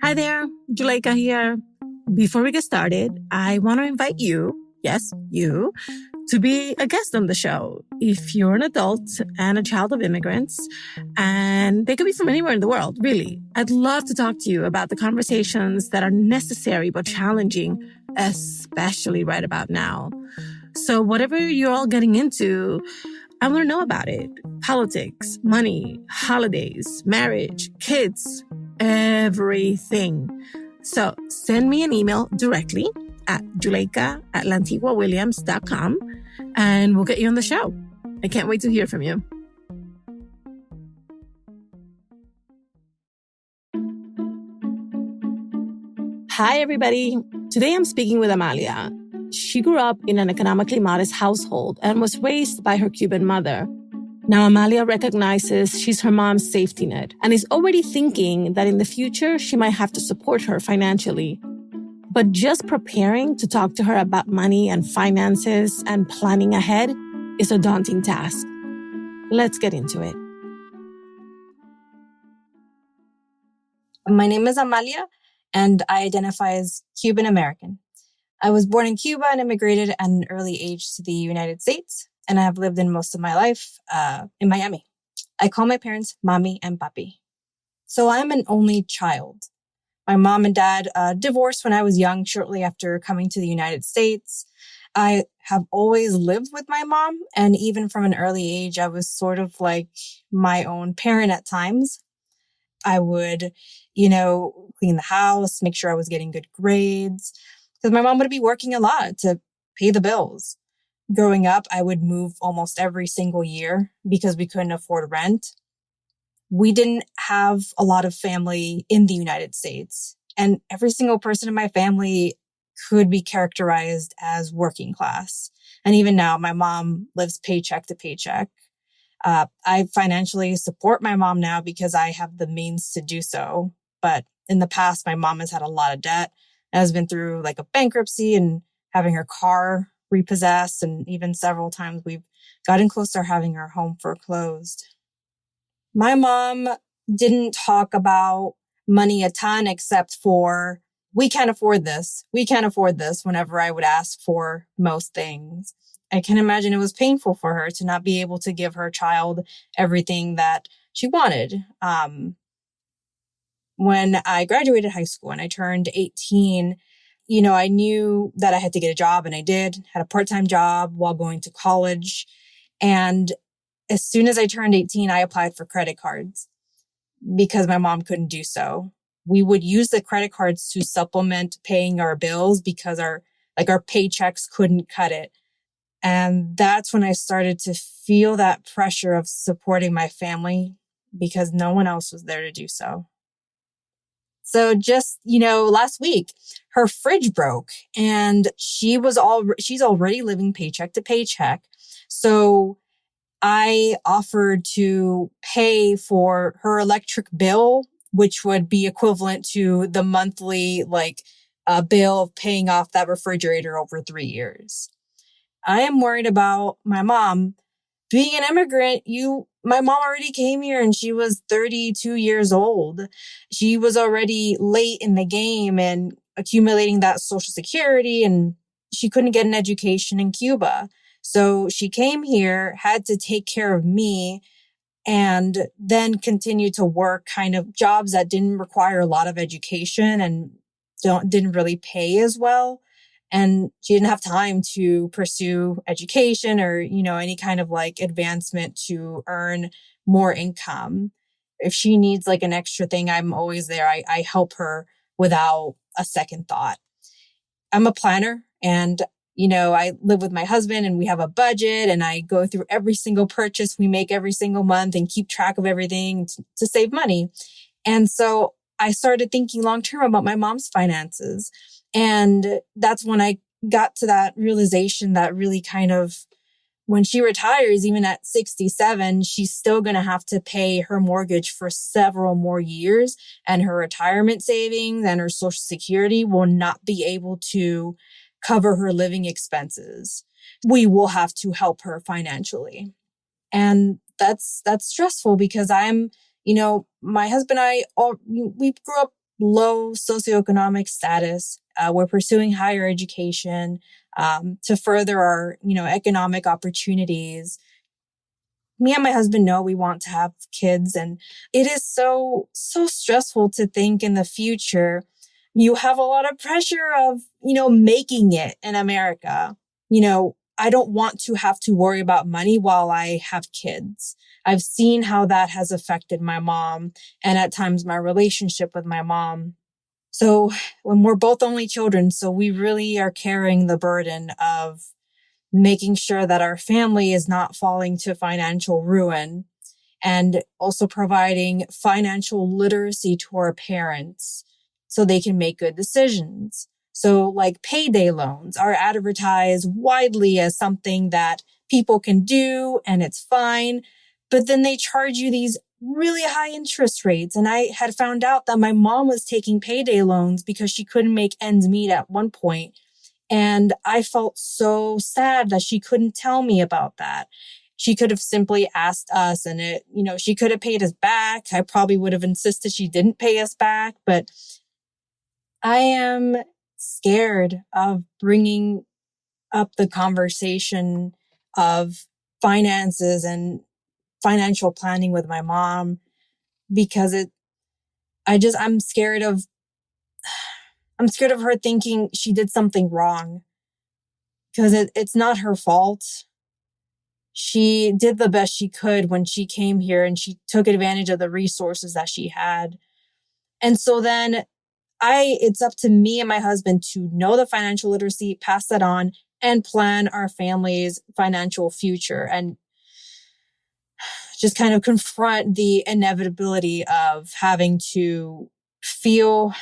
Hi there, Juleyka here. Before we get started, I want to invite you, yes, you, to be a guest on the show. If you're an adult and a child of immigrants, and they could be from anywhere in the world, really, I'd love to talk to you about the conversations that are necessary but challenging, especially right about now. So whatever you're all getting into, I want to know about it. Politics, money, holidays, marriage, kids, everything. So send me an email directly at Juleyka@LantiguaWilliams.com and we'll get you on the show. I can't wait to hear from you. Hi, everybody. Today I'm speaking with Amalia. She grew up in an economically modest household and was raised by her Cuban mother. Now, Amalia recognizes she's her mom's safety net and is already thinking that in the future, she might have to support her financially. But just preparing to talk to her about money and finances and planning ahead is a daunting task. Let's get into it. My name is Amalia, and I identify as Cuban American. I was born in Cuba and immigrated at an early age to the United States, and I have lived in most of my life in Miami. I call my parents Mamí and Papí. So I'm an only child. My mom and dad divorced when I was young, shortly after coming to the United States. I have always lived with my mom, and even from an early age, I was sort of like my own parent at times. I would, clean the house, make sure I was getting good grades, because my mom would be working a lot to pay the bills. Growing up, I would move almost every single year because we couldn't afford rent. We didn't have a lot of family in the United States, and every single person in my family could be characterized as working class. And even now, my mom lives paycheck to paycheck. I financially support my mom now because I have the means to do so. But in the past, my mom has had a lot of debt, has been through like a bankruptcy and having her car repossessed. And even several times we've gotten close to having our home foreclosed. My mom didn't talk about money a ton except for, we can't afford this. We can't afford this whenever I would ask for most things. I can imagine it was painful for her to not be able to give her child everything that she wanted. When I graduated high school and I turned 18, I knew that I had to get a job, and I did. Had a part-time job while going to college. And as soon as I turned 18, I applied for credit cards because my mom couldn't do so. We would use the credit cards to supplement paying our bills because our paychecks couldn't cut it. And that's when I started to feel that pressure of supporting my family because no one else was there to do so. So just, last week, her fridge broke and she's already living paycheck to paycheck. So I offered to pay for her electric bill, which would be equivalent to the monthly bill of paying off that refrigerator over 3 years. I am worried about my mom. Being an immigrant, my mom already came here and she was 32 years old. She was already late in the game and accumulating that Social Security, and she couldn't get an education in Cuba. So she came here, had to take care of me, and then continued to work kind of jobs that didn't require a lot of education and didn't really pay as well. And she didn't have time to pursue education or, any kind of advancement to earn more income. If she needs an extra thing, I'm always there. I help her without a second thought. I'm a planner and, I live with my husband and we have a budget, and I go through every single purchase we make every single month and keep track of everything to save money. And so I started thinking long-term about my mom's finances. And that's when I got to that realization that really kind of, when she retires, even at 67, she's still going to have to pay her mortgage for several more years, and her retirement savings and her Social Security will not be able to cover her living expenses. We will have to help her financially. And that's stressful because I'm, my husband and I, we grew up low socioeconomic status. We're pursuing higher education to further our, economic opportunities. Me and my husband know we want to have kids, and it is so stressful to think in the future. You have a lot of pressure of, making it in America. I don't want to have to worry about money while I have kids. I've seen how that has affected my mom and at times my relationship with my mom. So when we're both only children, so we really are carrying the burden of making sure that our family is not falling to financial ruin, and also providing financial literacy to our parents so they can make good decisions. So like payday loans are advertised widely as something that people can do and it's fine, but then they charge you these really high interest rates. And I had found out that my mom was taking payday loans because she couldn't make ends meet at one point. And I felt so sad that she couldn't tell me about that. She could have simply asked us and she could have paid us back. I probably would have insisted she didn't pay us back, but I am scared of bringing up the conversation of finances and financial planning with my mom because I'm scared of her thinking she did something wrong, because it's not her fault. She did the best she could when she came here and she took advantage of the resources that she had. And so then it's up to me and my husband to know the financial literacy, pass that on, and plan our family's financial future and just kind of confront the inevitability of having to feel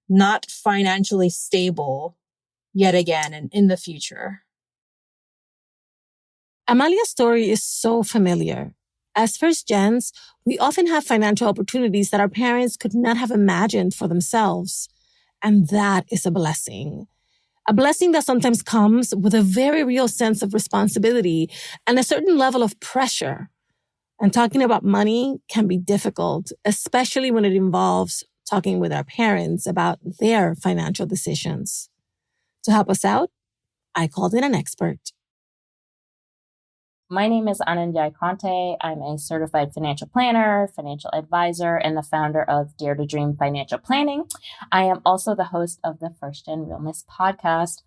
not financially stable yet again and in the future. Amalia's story is so familiar. As first gens, we often have financial opportunities that our parents could not have imagined for themselves. And that is a blessing. A blessing that sometimes comes with a very real sense of responsibility and a certain level of pressure. And talking about money can be difficult, especially when it involves talking with our parents about their financial decisions. To help us out, I called in an expert. My name is Ananya Conte. I'm a certified financial planner, financial advisor, and the founder of Dare to Dream Financial Planning. I am also the host of the First Gen Realness podcast.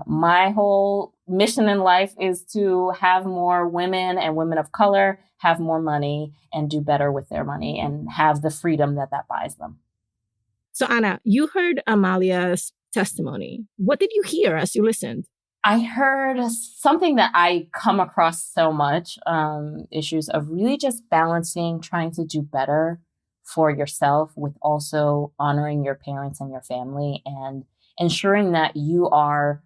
My whole mission in life is to have more women and women of color have more money and do better with their money and have the freedom that buys them. So Anna, you heard Amalia's testimony. What did you hear as you listened? I heard something that I come across so much, issues of really just balancing, trying to do better for yourself with also honoring your parents and your family and ensuring that you are,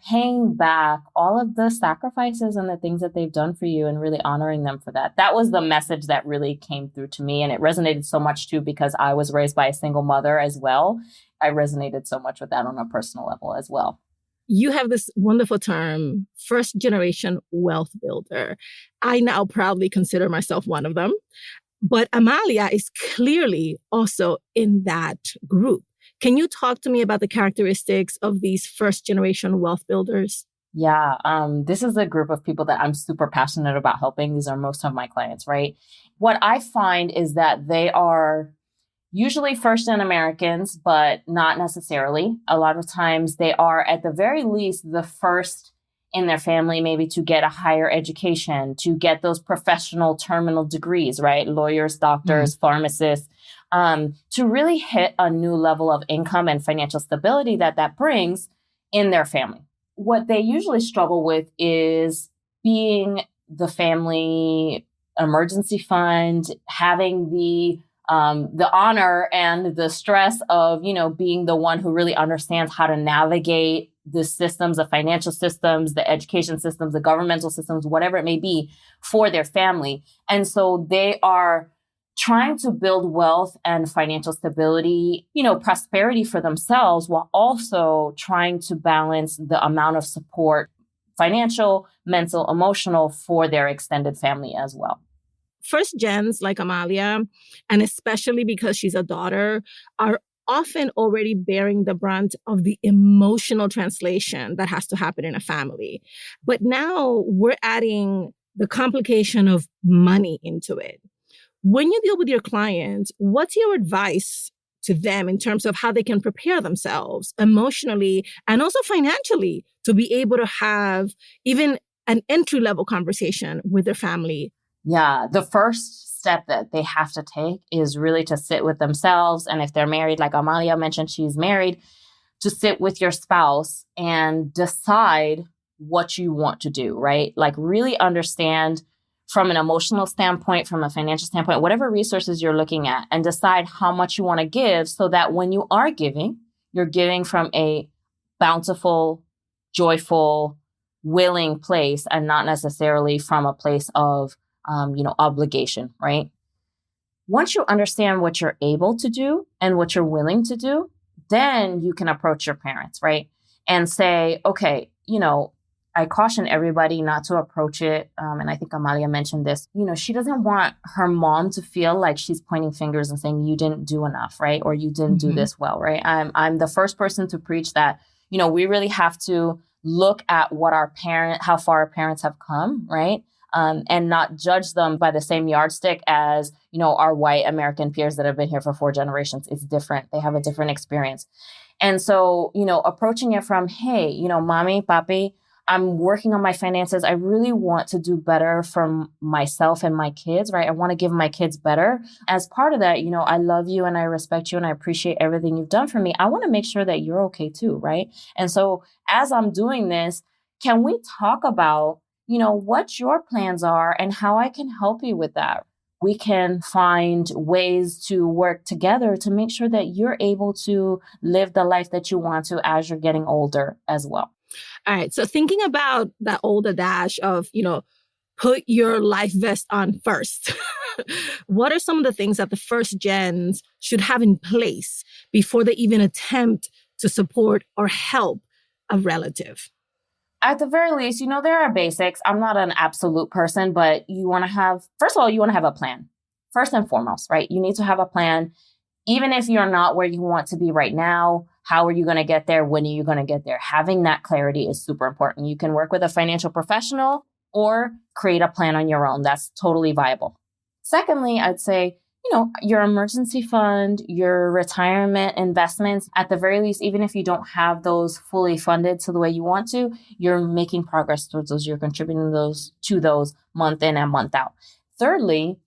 paying back all of the sacrifices and the things that they've done for you and really honoring them for that. That was the message that really came through to me. And it resonated so much too, because I was raised by a single mother as well. I resonated so much with that on a personal level as well. You have this wonderful term, first generation wealth builder. I now proudly consider myself one of them. But Amalia is clearly also in that group. Can you talk to me about the characteristics of these first generation wealth builders? Yeah, this is a group of people that I'm super passionate about helping. These are most of my clients, right? What I find is that they are usually first-gen Americans, but not necessarily. A lot of times they are, at the very least, the first in their family maybe to get a higher education, to get those professional terminal degrees, right? Lawyers, doctors, pharmacists, to really hit a new level of income and financial stability that brings in their family. What they usually struggle with is being the family emergency fund, having the honor and the stress of, being the one who really understands how to navigate the systems, the financial systems, the education systems, the governmental systems, whatever it may be for their family. And so they are trying to build wealth and financial stability, prosperity for themselves, while also trying to balance the amount of support, financial, mental, emotional, for their extended family as well. First gens like Amalia, and especially because she's a daughter, are often already bearing the brunt of the emotional translation that has to happen in a family. But now we're adding the complication of money into it. When you deal with your clients, what's your advice to them in terms of how they can prepare themselves emotionally and also financially to be able to have even an entry-level conversation with their family? Yeah, the first step that they have to take is really to sit with themselves. And if they're married, like Amalia mentioned, she's married, to sit with your spouse and decide what you want to do, right? Like really understand from an emotional standpoint, from a financial standpoint, whatever resources you're looking at, and decide how much you want to give so that when you are giving, you're giving from a bountiful, joyful, willing place and not necessarily from a place of, obligation, right? Once you understand what you're able to do and what you're willing to do, then you can approach your parents, right? And say, okay, I caution everybody not to approach it. And I think Amalia mentioned this, she doesn't want her mom to feel like she's pointing fingers and saying, you didn't do enough, right? Or you didn't do this well, right? I'm the first person to preach that, we really have to look at what how far our parents have come, right? And not judge them by the same yardstick as, our white American peers that have been here for 4 generations. It's different. They have a different experience. And so, approaching it from, hey, Mamí, Papí, I'm working on my finances. I really want to do better for myself and my kids, right? I want to give my kids better. As part of that, I love you and I respect you and I appreciate everything you've done for me. I want to make sure that you're okay too, right? And so as I'm doing this, can we talk about, what your plans are and how I can help you with that? We can find ways to work together to make sure that you're able to live the life that you want to as you're getting older as well. All right. So thinking about that old adage of, put your life vest on first. What are some of the things that the first gens should have in place before they even attempt to support or help a relative? At the very least, there are basics. I'm not an absolute person, but you want to have a plan. First and foremost, right? You need to have a plan. Even if you're not where you want to be right now, how are you going to get there? When are you going to get there? Having that clarity is super important. You can work with a financial professional or create a plan on your own. That's totally viable. Secondly, I'd say, your emergency fund, your retirement investments, at the very least, even if you don't have those fully funded to the way you want to, you're making progress towards those. You're contributing to those month in and month out. Thirdly,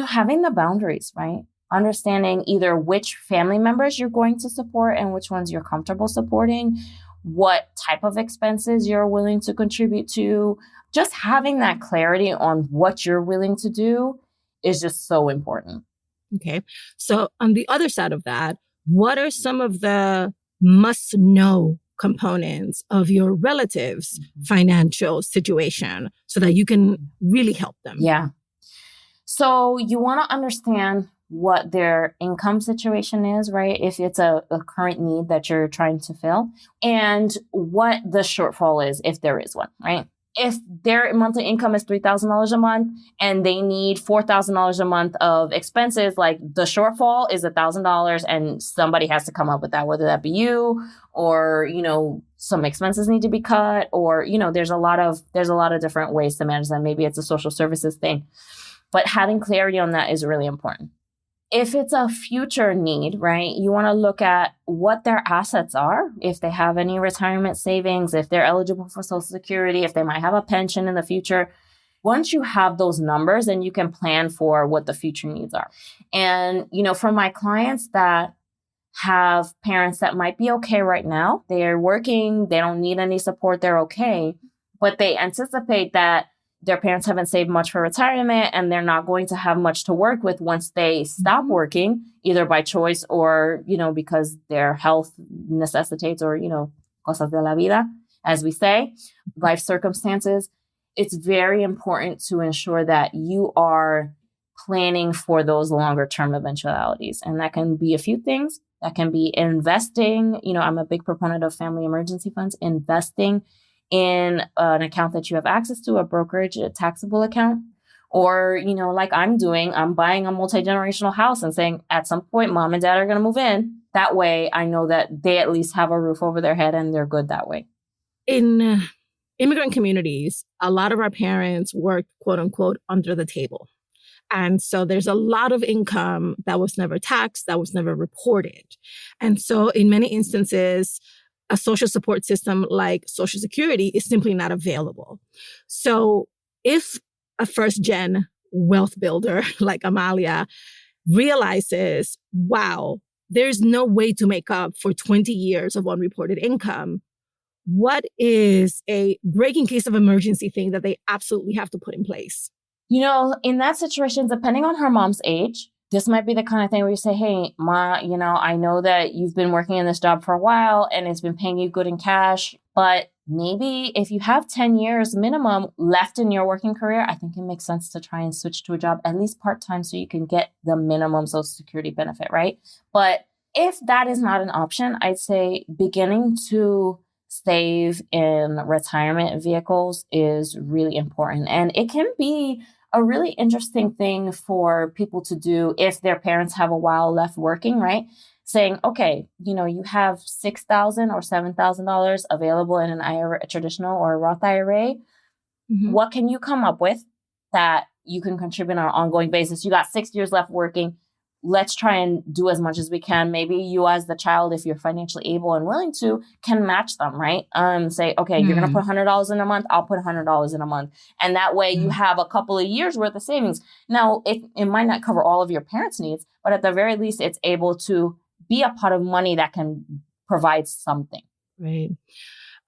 having the boundaries, right? Understanding either which family members you're going to support and which ones you're comfortable supporting, what type of expenses you're willing to contribute to. Just having that clarity on what you're willing to do is just so important. Okay. So on the other side of that, what are some of the must-know components of your relative's financial situation so that you can really help them? Yeah. So you want to understand what their income situation is, right? If it's a current need that you're trying to fill, and what the shortfall is, if there is one, right? If their monthly income is $3,000 a month and they need $4,000 a month of expenses, like the shortfall is $1,000 and somebody has to come up with that, whether that be you or, some expenses need to be cut or, there's a lot of different ways to manage that. Maybe it's a social services thing, but having clarity on that is really important. If it's a future need, right, you want to look at what their assets are, if they have any retirement savings, if they're eligible for Social Security, if they might have a pension in the future. Once you have those numbers, then you can plan for what the future needs are. And, for my clients that have parents that might be okay right now, they're working, they don't need any support, they're okay, but they anticipate that their parents haven't saved much for retirement and they're not going to have much to work with once they stop working, either by choice or, because their health necessitates or, cosas de la vida, as we say, life circumstances. It's very important to ensure that you are planning for those longer term eventualities. And that can be a few things. That can be investing. I'm a big proponent of family emergency funds, investing in an account that you have access to, a brokerage, a taxable account, Or, like I'm doing, I'm buying a multi-generational house and saying at some point, mom and dad are going to move in. That way I know that they at least have a roof over their head and they're good that way. In immigrant communities, a lot of our parents work, quote unquote, under the table. And so there's a lot of income that was never taxed, that was never reported. And so in many instances, a social support system like Social Security is simply not available. So if a first gen wealth builder like Amalia realizes, wow, there's no way to make up for 20 years of unreported income, what is a breaking case of emergency thing that they absolutely have to put in place? In that situation, depending on her mom's age, this might be the kind of thing where you say, hey, Ma, I know that you've been working in this job for a while and it's been paying you good in cash, but maybe if you have 10 years minimum left in your working career, I think it makes sense to try and switch to a job, at least part-time, so you can get the minimum Social Security benefit, right? But if that is not an option, I'd say beginning to save in retirement vehicles is really important. And it can be a really interesting thing for people to do if their parents have a while left working, right? Saying, okay, you have $6,000 or $7,000 available in an IRA, a traditional or a Roth IRA. Mm-hmm. What can you come up with that you can contribute on an ongoing basis? You got 6 years left working. Let's try and do as much as we can. Maybe you as the child, if you're financially able and willing to, can match them, right? Say, okay, you're going to put $100 in a month. I'll put $100 in a month. And that way you have a couple of years worth of savings. Now, it might not cover all of your parents' needs, but at the very least, it's able to be a pot of money that can provide something. Right.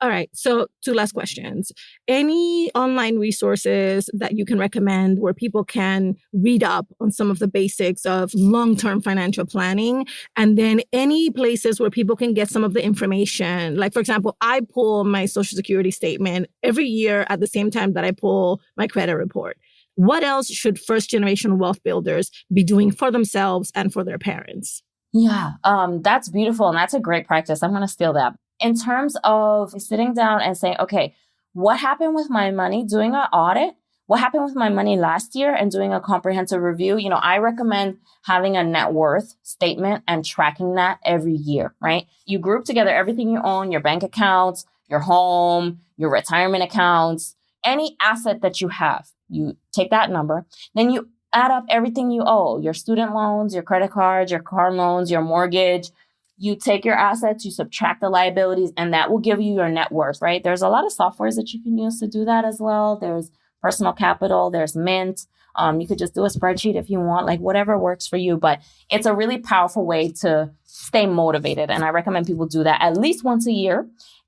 All right. So 2 last questions. Any online resources that you can recommend where people can read up on some of the basics of long-term financial planning? And then any places where people can get some of the information? Like, for example, I pull my Social Security statement every year at the same time that I pull my credit report. What else should first-generation wealth builders be doing for themselves and for their parents? Yeah, that's beautiful. And that's a great practice. I'm going to steal that. In terms of sitting down and saying, okay, what happened with my money? Doing an audit. What happened with my money last year and doing a comprehensive review? I recommend having a net worth statement and tracking that every year, right? You group together everything you own, your bank accounts, your home, your retirement accounts, any asset that you have. You take that number, then you add up everything you owe, your student loans, your credit cards, your car loans, your mortgage. You take your assets, you subtract the liabilities, and that will give you your net worth, right? There's a lot of softwares that you can use to do that as well. There's Personal Capital, there's Mint. You could just do a spreadsheet if you want, like whatever works for you. But it's a really powerful way to stay motivated. And I recommend people do that at least once a year.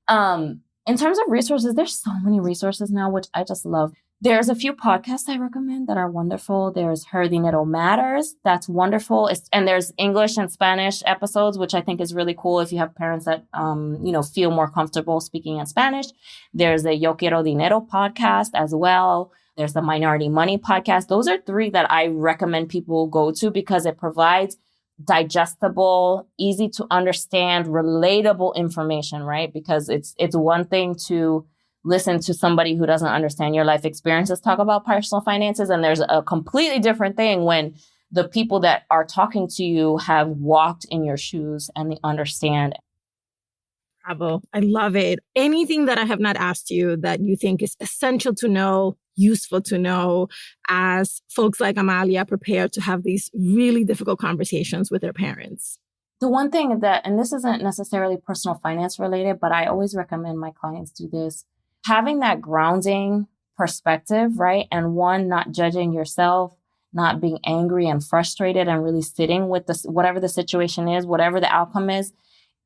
In terms of resources, there's so many resources now, which I just love. There's a few podcasts I recommend that are wonderful. There's Her Dinero Matters. That's wonderful. And there's English and Spanish episodes, which I think is really cool if you have parents that, feel more comfortable speaking in Spanish. There's the Yo Quiero Dinero podcast as well. There's the Minority Money podcast. Those are 3 that I recommend people go to because it provides digestible, easy to understand, relatable information, right? Because it's one thing to listen to somebody who doesn't understand your life experiences talk about personal finances. And there's a completely different thing when the people that are talking to you have walked in your shoes and they understand. Bravo. I love it. Anything that I have not asked you that you think is essential to know, useful to know as folks like Amalia prepare to have these really difficult conversations with their parents? The one thing that, and this isn't necessarily personal finance related, but I always recommend my clients do this, having that grounding perspective, right? And one, not judging yourself, not being angry and frustrated and really sitting with this, whatever the situation is, whatever the outcome is,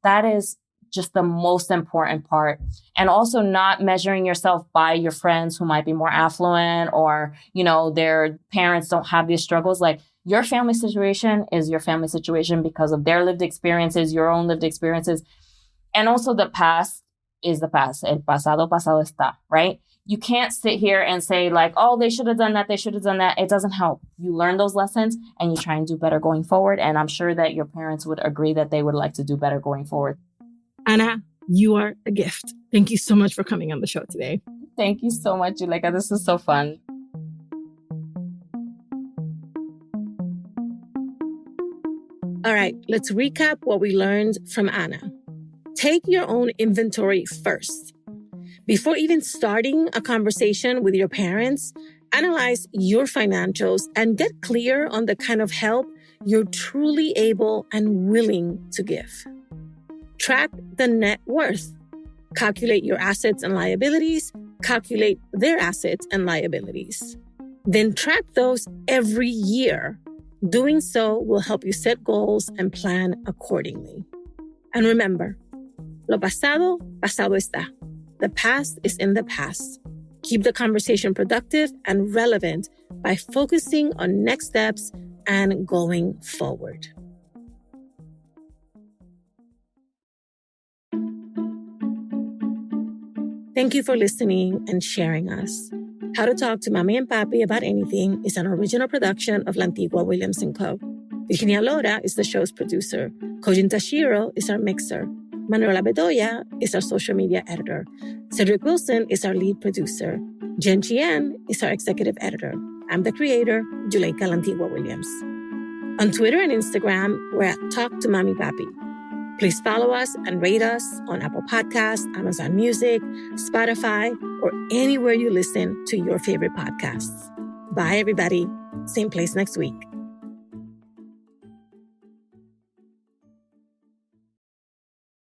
that is just the most important part. And also not measuring yourself by your friends who might be more affluent or, their parents don't have these struggles. Like your family situation is your family situation because of their lived experiences, your own lived experiences. And also the past is the past. El pasado, pasado está, right? You can't sit here and say like, oh, they should have done that. They should have done that. It doesn't help. You learn those lessons and you try and do better going forward. And I'm sure that your parents would agree that they would like to do better going forward. Anna, you are a gift. Thank you so much for coming on the show today. Thank you so much, Juleyka. This is so fun. All right, let's recap what we learned from Anna. Take your own inventory first. Before even starting a conversation with your parents, analyze your financials and get clear on the kind of help you're truly able and willing to give. Track the net worth. Calculate your assets and liabilities. Calculate their assets and liabilities. Then track those every year. Doing so will help you set goals and plan accordingly. And remember, lo pasado, pasado está. The past is in the past. Keep the conversation productive and relevant by focusing on next steps and going forward. Thank you for listening and sharing us. How to Talk to Mamí and Papí About Anything is an original production of Lantigua Williams & Co. Virginia Lora is the show's producer. Kojin Tashiro is our mixer. Manuela Bedoya is our social media editor. Cedric Wilson is our lead producer. Jen Chien is our executive editor. I'm the creator, Juleyka Lantigua Williams. On Twitter and Instagram, we're at Talk to Mamí Papí. Please follow us and rate us on Apple Podcasts, Amazon Music, Spotify, or anywhere you listen to your favorite podcasts. Bye, everybody. Same place next week.